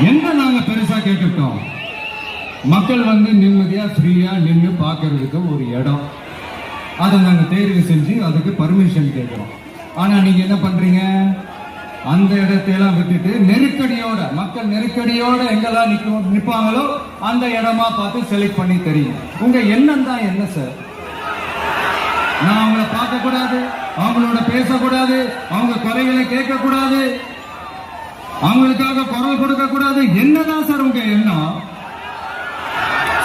என்ன நாங்க பெருசா கேட்டுட்டோம்? மக்கள் வந்து நிம்மதியா ஃப்ரீயா நின்று பார்க்கறதுக்கு ஒரு இடம், அதை நாங்க தேர்வு செஞ்சு அதுக்கு பர்மிஷன் கேட்கிறோம். ஆனா நீங்க என்ன பண்றீங்க? அந்த இடத்தையெல்லாம் விட்டுட்டு நெருக்கடியோட, மக்கள் நெருக்கடியோட எங்கெல்லாம் நிற்பாங்களோ அந்த இடமா பார்த்து செலக்ட் பண்ணி தெரியும். உங்க எண்ணம் தான் என்ன சார்? நான் அவங்கள பார்க்க கூடாது, அவங்களோட பேசக்கூடாது, அவங்க குறைகளை கேட்க கூடாது, அவங்களுக்காக குரல் கொடுக்க கூடாது, என்னதான் சார் உங்க எண்ணம்?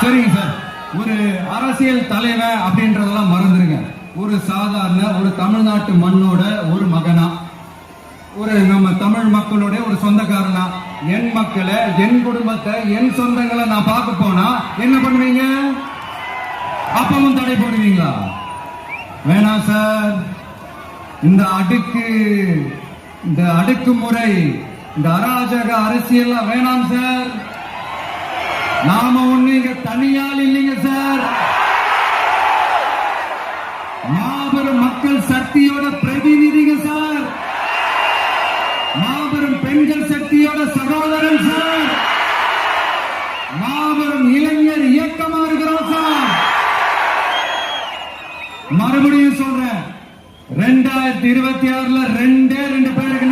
சரிங்க சார், ஒரு அரசியல் தலைவர் அப்படின்றதெல்லாம் மறந்துருங்க. ஒரு சாதாரண ஒரு தமிழ்நாட்டு மண்ணோட ஒரு மகனா, ஒரு நம்ம தமிழ் மக்களோட ஒரு சொந்தக்காரனா, என் மக்களை, என் குடும்பத்தை, என் சொந்தங்களை நான் பார்க்க போனா என்ன பண்ணுவீங்க? அப்பவும் தடை போடுவீங்களா? வேணாம் சார். இந்த அடுக்குமுறை, இந்த அராஜக அரசியல் வேணாம் சார். நாம ஒண்ணு இங்க தனியால் இல்லைங்க சார், மாபெரும் மக்கள் சக்தியோட பிரதிநிதிங்க சார், மாபெரும் பெண்கள் சக்தியோட சகோதரன் சார், மாபெரும் இளைஞர் இயக்கமா இருக்கிறோம் சார். மறுபடியும் சொல்றேன், 2026 2 பேருக்கு